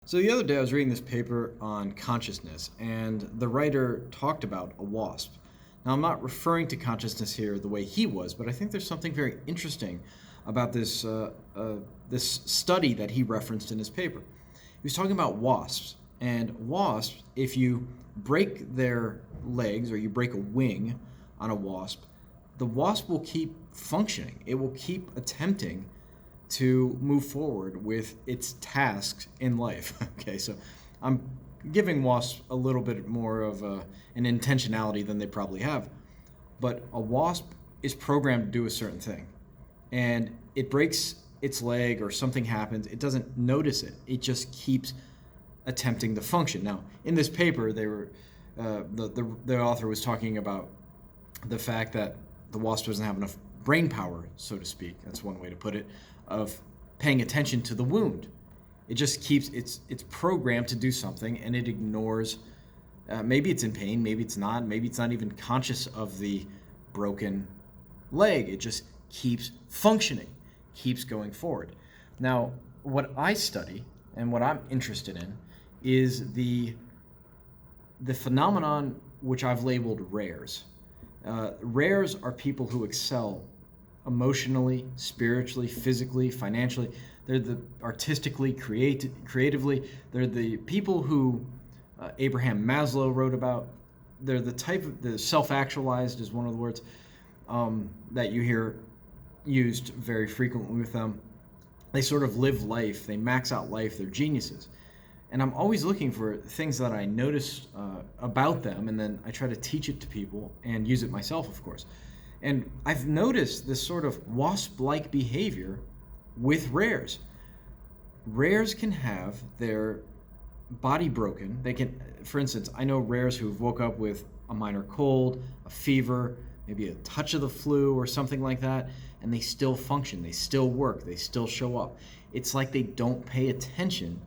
So the other day I was reading this paper on consciousness, and the writer talked about a wasp. Now I'm not referring to consciousness here the way he was, but I think there's something very interesting about this study that he referenced in his paper. He was talking about wasps, and wasps, if you break their legs or you break a wing on a wasp, the wasp will keep functioning. It will keep attempting to move forward with its tasks in life. Okay, so I'm giving wasps a little bit more of an intentionality than they probably have. But a wasp is programmed to do a certain thing, and it breaks its leg or something happens. It doesn't notice it. It just keeps attempting to function. Now, in this paper, the author was talking about the fact that the wasp doesn't have enough brain power, so to speak. That's one way to put it, of paying attention to the wound. It just keeps it's programmed to do something, and it ignores. Maybe it's in pain, maybe it's not even conscious of the broken leg. It just keeps functioning, keeps going forward. Now, what I study and what I'm interested in is the phenomenon which I've labeled rares. Rares are people who excel emotionally, spiritually, physically, financially. They're the artistically, creatively. They're the people who Abraham Maslow wrote about. They're the type of the self-actualized is one of the words that you hear used very frequently with them. They sort of live life. They max out life. They're geniuses. And I'm always looking for things that I notice about them, and then I try to teach it to people and use it myself, of course. And I've noticed this sort of wasp-like behavior with rares. Rares can have their body broken. They can, for instance, I know rares who've woke up with a minor cold, a fever, maybe a touch of the flu or something like that, and they still function, they still work, they still show up. It's like they don't pay attention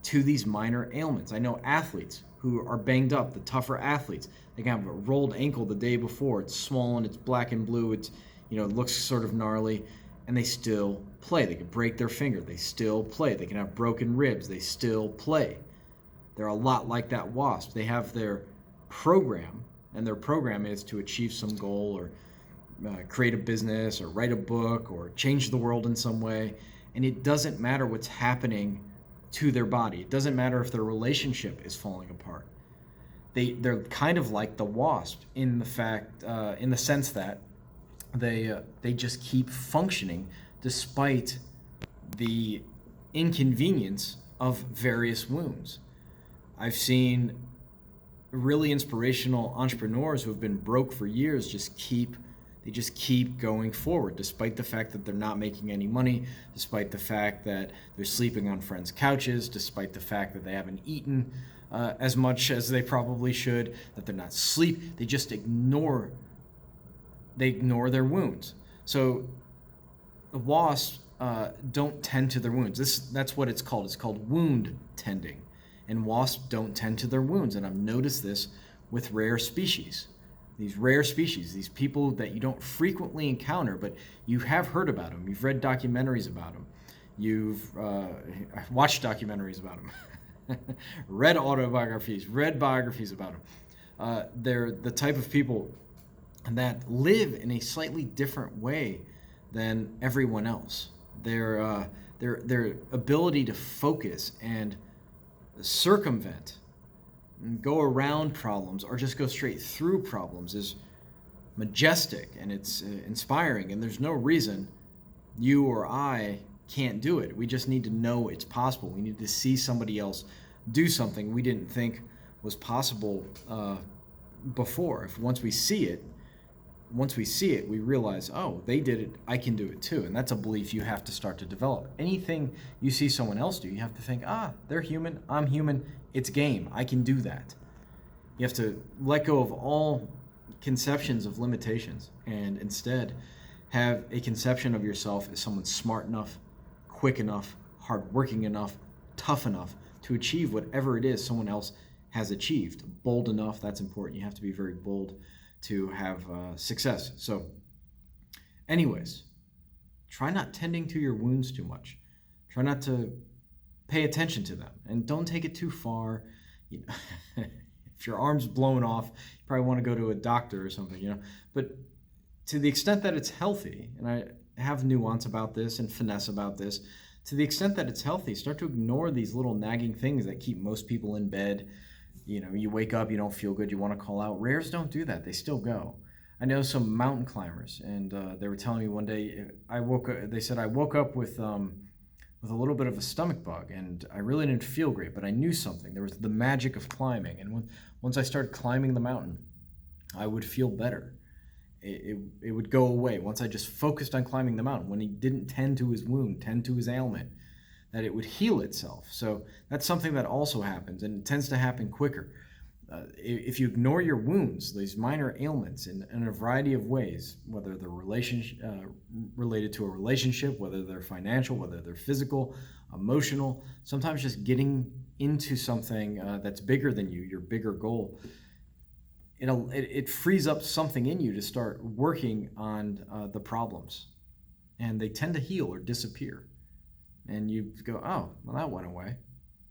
to these minor ailments. I know athletes who are banged up, the tougher athletes. They can have a rolled ankle the day before. It's swollen, it's black and blue, it looks sort of gnarly, and they still play. They can break their finger, they still play. They can have broken ribs, they still play. They're a lot like that wasp. They have their program, and their program is to achieve some goal or create a business or write a book or change the world in some way. And it doesn't matter what's happening to their body. It doesn't matter if their relationship is falling apart. They're kind of like the wasp in the sense that they just keep functioning despite the inconvenience of various wounds. I've seen really inspirational entrepreneurs who have been broke for years just keep going forward despite the fact that they're not making any money, despite the fact that they're sleeping on friends' couches, despite the fact that they haven't eaten as much as they probably should, that they're not sleep. They just ignore their wounds. So the wasps don't tend to their wounds. That's what it's called. It's called wound tending. And wasps don't tend to their wounds. And I've noticed this with rare species. These rare species, these people that you don't frequently encounter, but you have heard about them. You've read documentaries about them. You've watched documentaries about them. Read autobiographies, read biographies about them. They're the type of people that live in a slightly different way than everyone else. Their ability to focus and circumvent and go around problems or just go straight through problems is majestic, and it's inspiring, and there's no reason you or I can't do it. We just need to know it's possible. We need to see somebody else do something we didn't think was possible before. Once we see it, we realize, oh, they did it, I can do it too. And that's a belief you have to start to develop. Anything you see someone else do, you have to think, they're human, I'm human, it's game, I can do that. You have to let go of all conceptions of limitations and instead have a conception of yourself as someone smart enough, quick enough, hardworking enough, tough enough to achieve whatever it is someone else has achieved. Bold enough, that's important. You have to be very bold to have success. So anyways, try not tending to your wounds too much. Try not to pay attention to them and don't take it too far. You know, if your arm's blown off, you probably want to go to a doctor or something, you know. But to the extent that it's healthy, and I have nuance about this and finesse about this, to the extent that it's healthy, start to ignore these little nagging things that keep most people in bed. You know, you wake up, you don't feel good, you want to call out. Rares don't do that. They still go. I know some mountain climbers, and they were telling me one day, they said, I woke up with a little bit of a stomach bug, and I really didn't feel great, but I knew something. There was the magic of climbing, and once I started climbing the mountain, I would feel better. It would go away once I just focused on climbing the mountain. When he didn't tend to his wound, tend to his ailment, that it would heal itself. So that's something that also happens, and it tends to happen quicker. If you ignore your wounds, these minor ailments, in a variety of ways, whether they're related to a relationship, whether they're financial, whether they're physical, emotional, sometimes just getting into something that's bigger than you, your bigger goal, it frees up something in you to start working on the problems, and they tend to heal or disappear. And you go, oh, well, that went away.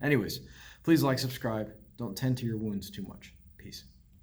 Anyways, please like, subscribe. Don't tend to your wounds too much. Peace.